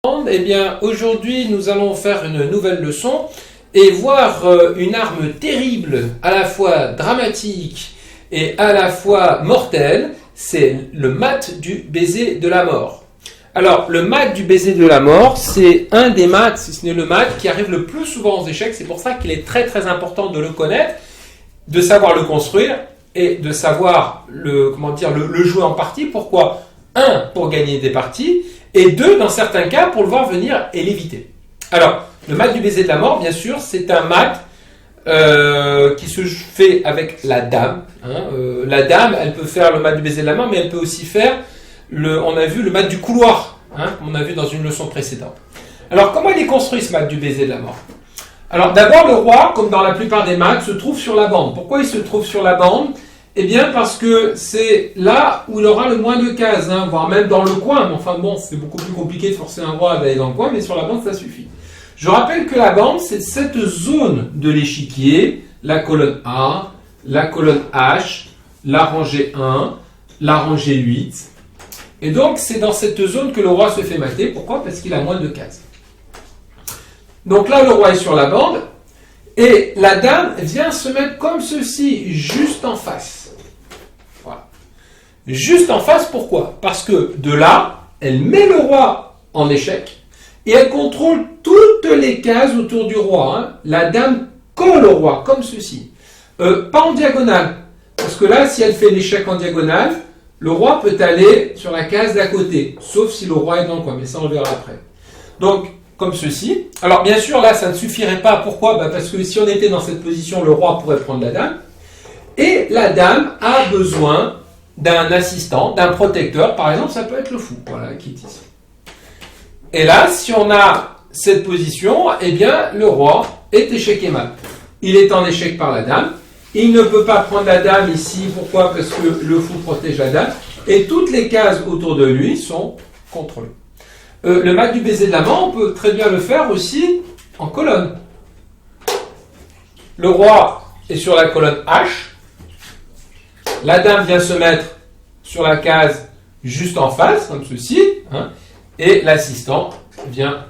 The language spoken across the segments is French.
Eh bien, aujourd'hui, nous allons faire une nouvelle leçon et voir une arme terrible, à la fois dramatique et à la fois mortelle, c'est le mat du baiser de la mort. Alors, le mat du baiser de la mort, c'est un des mats, si ce n'est le mat, qui arrive le plus souvent aux échecs. C'est pour ça qu'il est très très important de le connaître, de savoir le construire et de savoir le jouer en partie. Pourquoi ? 1, pour gagner des parties, et 2, dans certains cas, pour le voir venir et l'éviter. Alors, le mat du baiser de la mort, bien sûr, c'est un mat qui se fait avec la dame. La dame, elle peut faire le mat du baiser de la mort, mais elle peut aussi faire, on a vu, le mat du couloir, comme on a vu dans une leçon précédente. Alors, comment il est construit, ce mat du baiser de la mort ? Alors, d'abord, le roi, comme dans la plupart des mats, se trouve sur la bande. Pourquoi il se trouve sur la bande ? Eh bien, parce que c'est là où il aura le moins de cases, voire même dans le coin. Mais enfin bon, c'est beaucoup plus compliqué de forcer un roi à aller dans le coin, mais sur la bande, ça suffit. Je rappelle que la bande, c'est cette zone de l'échiquier, la colonne A, la colonne H, la rangée 1, la rangée 8. Et donc, c'est dans cette zone que le roi se fait mater. Pourquoi ? Parce qu'il a moins de cases. Donc là, le roi est sur la bande, et la dame vient se mettre comme ceci, juste en face. Voilà. Juste en face, pourquoi ? Parce que de là, elle met le roi en échec, et elle contrôle toutes les cases autour du roi. La dame colle au roi, comme ceci. Pas en diagonale, parce que là, si elle fait l'échec en diagonale, le roi peut aller sur la case d'à côté, sauf si le roi est dans le coin, mais ça on le verra après. Donc, comme ceci. Alors, bien sûr, là, ça ne suffirait pas. Pourquoi ? Parce que si on était dans cette position, le roi pourrait prendre la dame. Et la dame a besoin d'un assistant, d'un protecteur. Par exemple, ça peut être le fou, voilà, qui est ici. Et là, si on a cette position, eh bien, le roi est échec et mat. Il est en échec par la dame. Il ne peut pas prendre la dame ici. Pourquoi ? Parce que le fou protège la dame. Et toutes les cases autour de lui sont contrôlées. Le mat du baiser de la mort, on peut très bien le faire aussi en colonne. Le roi est sur la colonne H. La dame vient se mettre sur la case juste en face, comme ceci. Et l'assistant vient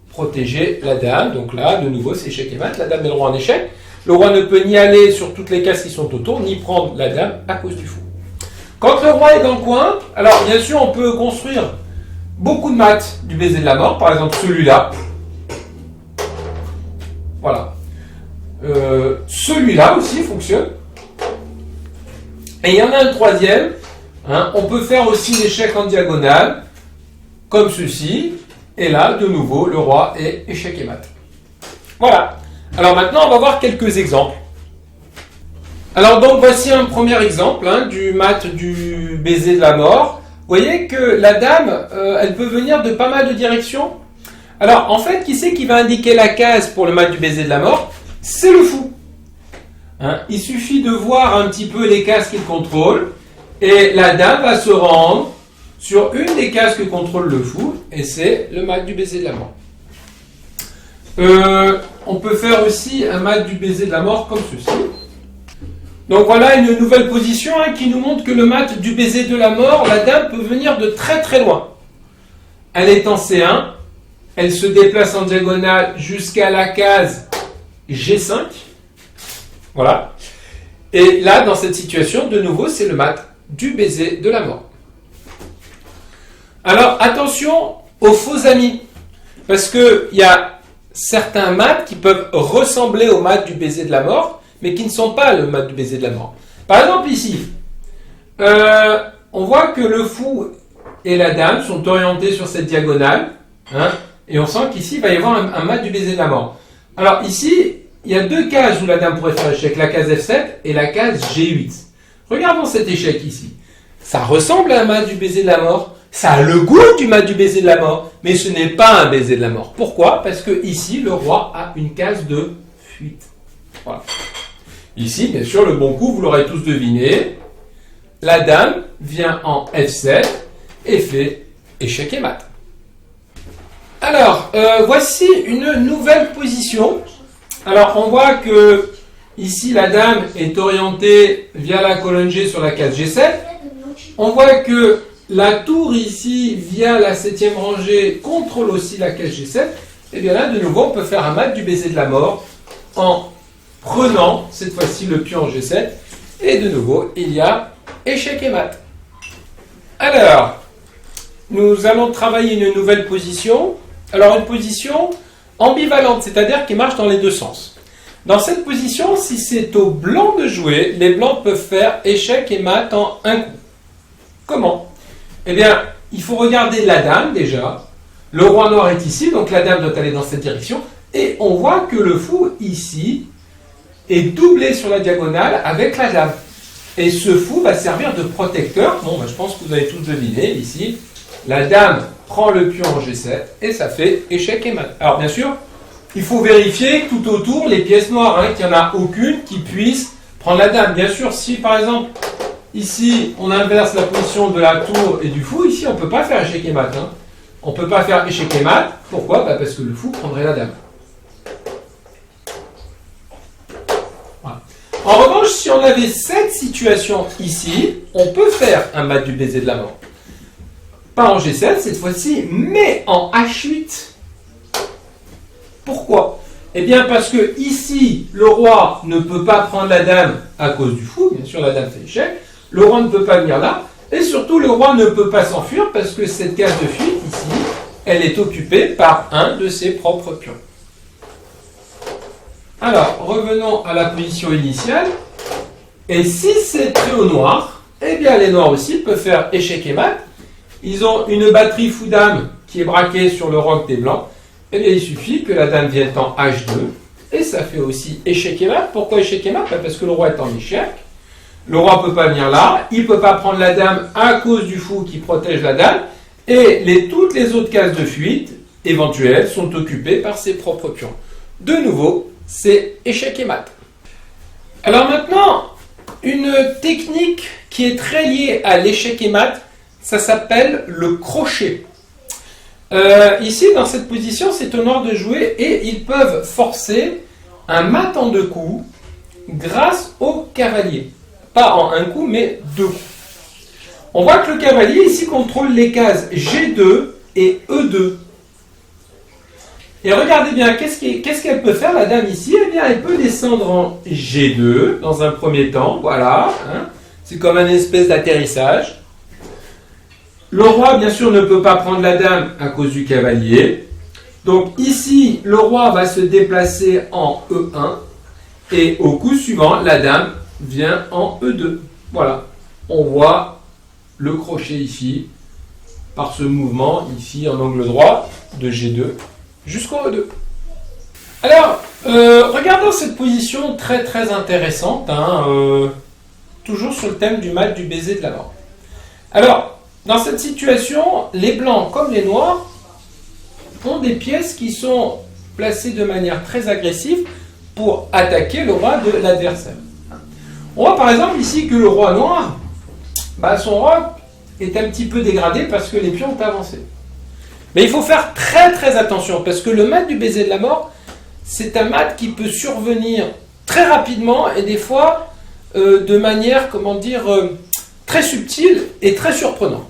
protéger la dame. Donc là, de nouveau, c'est échec et mat. La dame met le roi en échec. Le roi ne peut ni aller sur toutes les cases qui sont autour, ni prendre la dame à cause du fou. Quand le roi est dans le coin, alors bien sûr, on peut construire beaucoup de mats du baiser de la mort, par exemple celui-là. Voilà. Celui-là aussi fonctionne. Et il y en a un troisième. On peut faire aussi l'échec en diagonale, comme ceci. Et là, de nouveau, le roi est échec et mat. Voilà. Alors maintenant, on va voir quelques exemples. Alors donc, voici un premier exemple du mat du baiser de la mort. Vous voyez que la dame, elle peut venir de pas mal de directions. Alors, en fait, qui c'est qui va indiquer la case pour le mat du baiser de la mort ? C'est le fou. Il suffit de voir un petit peu les cases qu'il contrôle, et la dame va se rendre sur une des cases que contrôle le fou, et c'est le mat du baiser de la mort. On peut faire aussi un mat du baiser de la mort comme ceci. Donc voilà une nouvelle position qui nous montre que le mat du baiser de la mort, la dame peut venir de très très loin. Elle est en C1, elle se déplace en diagonale jusqu'à la case G5. Voilà. Et là, dans cette situation, de nouveau, c'est le mat du baiser de la mort. Alors attention aux faux amis, parce qu'il y a certains mats qui peuvent ressembler au mat du baiser de la mort, mais qui ne sont pas le mat du baiser de la mort. Par exemple ici, on voit que le fou et la dame sont orientés sur cette diagonale, et on sent qu'ici il va y avoir un mat du baiser de la mort. Alors ici, il y a deux cases où la dame pourrait faire échec, la case F7 et la case G8. Regardons cet échec ici. Ça ressemble à un mat du baiser de la mort, ça a le goût du mat du baiser de la mort, mais ce n'est pas un baiser de la mort. Pourquoi ? Parce que ici, le roi a une case de fuite. Voilà. Ici, bien sûr, le bon coup, vous l'aurez tous deviné. La dame vient en F7 et fait échec et mat. Alors, voici une nouvelle position. Alors, on voit que ici, la dame est orientée via la colonne G sur la case G7. On voit que la tour ici, via la 7e rangée, contrôle aussi la case G7, et bien là, de nouveau, on peut faire un mat du baiser de la mort en prenant, cette fois-ci, le pion en G7, et de nouveau, il y a échec et mat. Alors, nous allons travailler une nouvelle position. Alors, une position ambivalente, c'est-à-dire qui marche dans les deux sens. Dans cette position, si c'est au blanc de jouer, les blancs peuvent faire échec et mat en un coup. Comment? Eh bien, il faut regarder la dame déjà. Le roi noir est ici, donc la dame doit aller dans cette direction. Et on voit que le fou, ici, est doublé sur la diagonale avec la dame. Et ce fou va servir de protecteur. Bon, je pense que vous avez tous deviné, ici. La dame prend le pion en G7 et ça fait échec et mat. Alors, bien sûr, il faut vérifier tout autour les pièces noires, qu'il n'y en a aucune qui puisse prendre la dame. Bien sûr, si par exemple, ici, on inverse la position de la tour et du fou, ici, on ne peut pas faire échec et mat. On ne peut pas faire échec et mat. Pourquoi? Parce que le fou prendrait la dame. Voilà. En revanche, si on avait cette situation ici, on peut faire un mat du baiser de la mort. Pas en G7 cette fois-ci, mais en H8. Pourquoi? Eh bien parce que ici, le roi ne peut pas prendre la dame à cause du fou. Bien sûr, la dame fait échec. Le roi ne peut pas venir là. Et surtout, le roi ne peut pas s'enfuir parce que cette case de fuite, ici, elle est occupée par un de ses propres pions. Alors, revenons à la position initiale. Et si c'était au noir, eh bien les noirs aussi peuvent faire échec et mat. Ils ont une batterie fou-dame qui est braquée sur le roc des blancs. Eh bien, il suffit que la dame vienne en H2. Et ça fait aussi échec et mat. Pourquoi échec et mat? Parce que le roi est en échec. Le roi ne peut pas venir là, il ne peut pas prendre la dame à cause du fou qui protège la dame, et toutes les autres cases de fuite éventuelles sont occupées par ses propres pions. De nouveau, c'est échec et mat. Alors maintenant, une technique qui est très liée à l'échec et mat, ça s'appelle le crochet. Ici, dans cette position, c'est au noir de jouer, et ils peuvent forcer un mat en 2 coups grâce au cavalier. Pas en un coup, mais 2 coups. On voit que le cavalier ici contrôle les cases G2 et E2. Et regardez bien, qu'est-ce qu'elle peut faire, la dame ici? Eh bien, elle peut descendre en G2 dans un premier temps. Voilà. C'est comme un espèce d'atterrissage. Le roi, bien sûr, ne peut pas prendre la dame à cause du cavalier. Donc ici, le roi va se déplacer en E1. Et au coup suivant, la dame vient en E2. Voilà. On voit le crochet ici, par ce mouvement, ici en angle droit, de G2 jusqu'au E2. Alors, regardons cette position très très intéressante, toujours sur le thème du mat du baiser de la mort. Alors, dans cette situation, les blancs comme les noirs ont des pièces qui sont placées de manière très agressive pour attaquer le roi de l'adversaire. On voit par exemple ici que le roi noir, son roi est un petit peu dégradé parce que les pions ont avancé. Mais il faut faire très très attention parce que le mat du baiser de la mort, c'est un mat qui peut survenir très rapidement et des fois de manière, très subtile et très surprenante.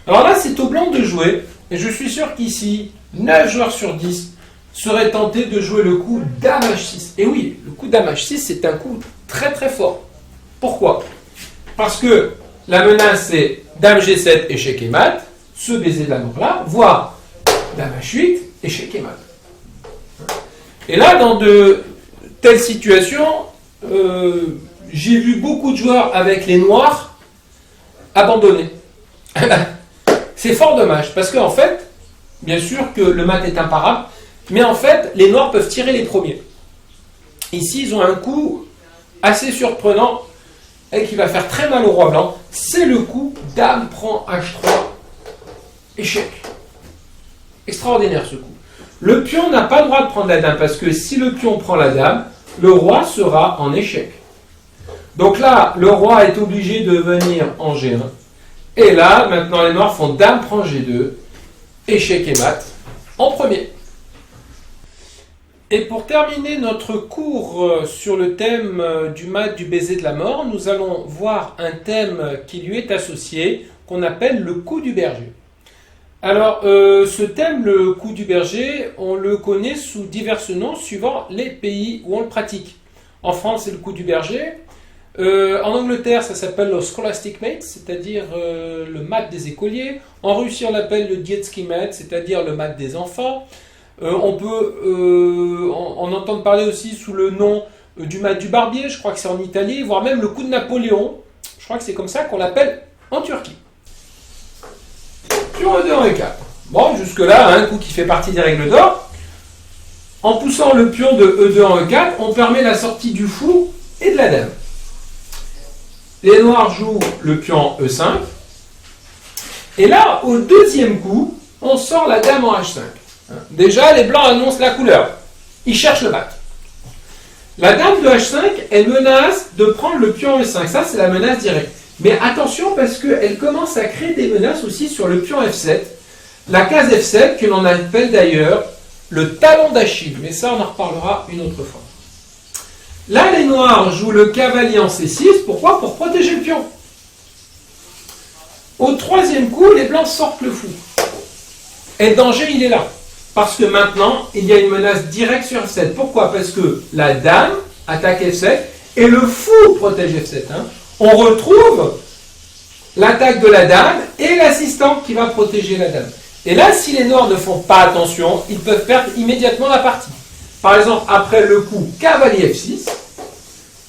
Alors là, c'est au blanc de jouer, et je suis sûr qu'ici, 9 joueurs sur 10 seraient tentés de jouer le coup dame H6. Et oui, le coup dame H6, c'est un coup très très fort. Pourquoi? Parce que la menace, c'est dame G7, échec et mat, ce baiser de la mort là, voire dame H8, échec et mat. Et là, dans de telles situations, j'ai vu beaucoup de joueurs avec les noirs abandonner. C'est fort dommage, parce qu'en fait, bien sûr que le mat est imparable, mais en fait, les noirs peuvent tirer les premiers. Ici, ils ont un coup assez surprenant et qui va faire très mal au roi blanc. C'est le coup dame prend H3, échec. Extraordinaire ce coup. Le pion n'a pas le droit de prendre la dame, parce que si le pion prend la dame, le roi sera en échec. Donc là, le roi est obligé de venir en G1. Et là, maintenant, les noirs font dame prend G2, échec et mat, en premier. Et pour terminer notre cours sur le thème du mat du baiser de la mort, nous allons voir un thème qui lui est associé, qu'on appelle le coup du berger. Alors, ce thème, le coup du berger, on le connaît sous divers noms suivant les pays où on le pratique. En France, c'est le coup du berger. En Angleterre, ça s'appelle le scholastic mat, c'est-à-dire le mat des écoliers. En Russie, on l'appelle le детский mat, c'est-à-dire le mat des enfants. On peut en entendre parler aussi sous le nom du mat du barbier, je crois que c'est en Italie, voire même le coup de Napoléon. Je crois que c'est comme ça qu'on l'appelle en Turquie. Pion E2 en E4. Bon, jusque-là, un coup qui fait partie des règles d'or. En poussant le pion de E2 en E4, on permet la sortie du fou et de la dame. Les noirs jouent le pion E5. Et là, au deuxième coup, on sort la dame en H5. Déjà, les blancs annoncent la couleur. Ils cherchent le mat. La dame de H5, elle menace de prendre le pion E5. Ça, c'est la menace directe. Mais attention, parce qu'elle commence à créer des menaces aussi sur le pion F7. La case F7, que l'on appelle d'ailleurs le talon d'Achille. Mais ça, on en reparlera une autre fois. Là, les noirs jouent le cavalier en C6. Pourquoi ? Pour protéger le pion. Au troisième coup, les blancs sortent le fou. Et le danger, il est là. Parce que maintenant, il y a une menace directe sur F7. Pourquoi ? Parce que la dame attaque F7 et le fou protège F7. On retrouve l'attaque de la dame et l'assistant qui va protéger la dame. Et là, si les noirs ne font pas attention, ils peuvent perdre immédiatement la partie. Par exemple, après le coup cavalier F6,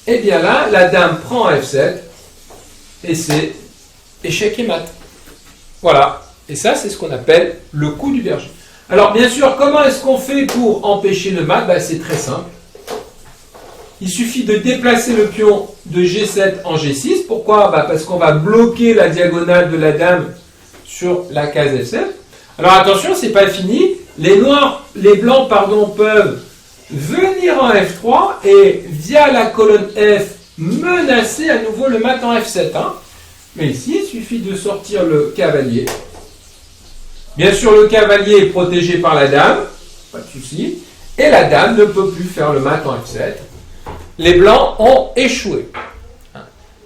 et bien là, la dame prend F7 et c'est échec et mat. Voilà. Et ça, c'est ce qu'on appelle le coup du berger. Alors, bien sûr, comment est-ce qu'on fait pour empêcher le mat ? C'est très simple. Il suffit de déplacer le pion de G7 en G6. Pourquoi ? Parce qu'on va bloquer la diagonale de la dame sur la case F7. Alors attention, c'est pas fini. Les blancs, peuvent venir en F3 et via la colonne F menacer à nouveau le mat en F7. Mais ici, il suffit de sortir le cavalier. Bien sûr, le cavalier est protégé par la dame, pas de souci, et la dame ne peut plus faire le mat en F7. Les blancs ont échoué.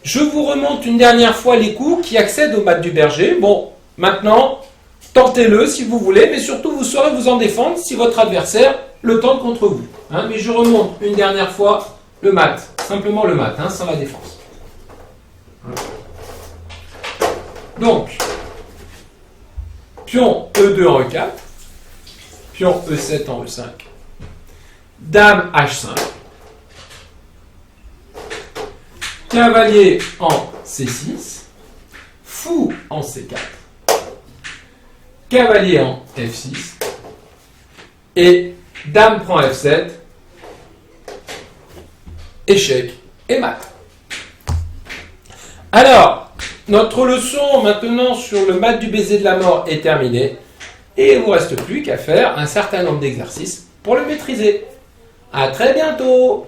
Je vous remonte une dernière fois les coups qui accèdent au mat du berger. Bon, maintenant, tentez-le si vous voulez, mais surtout vous saurez vous en défendre si votre adversaire le tente contre vous. Mais je remonte une dernière fois le mat, simplement le mat, sans la défense. Donc, pion E2 en E4, pion E7 en E5, dame H5, cavalier en C6, fou en C4, cavalier en F6, et dame prend F7, échec et mat. Alors, notre leçon maintenant sur le mat du baiser de la mort est terminée et il ne vous reste plus qu'à faire un certain nombre d'exercices pour le maîtriser. À très bientôt!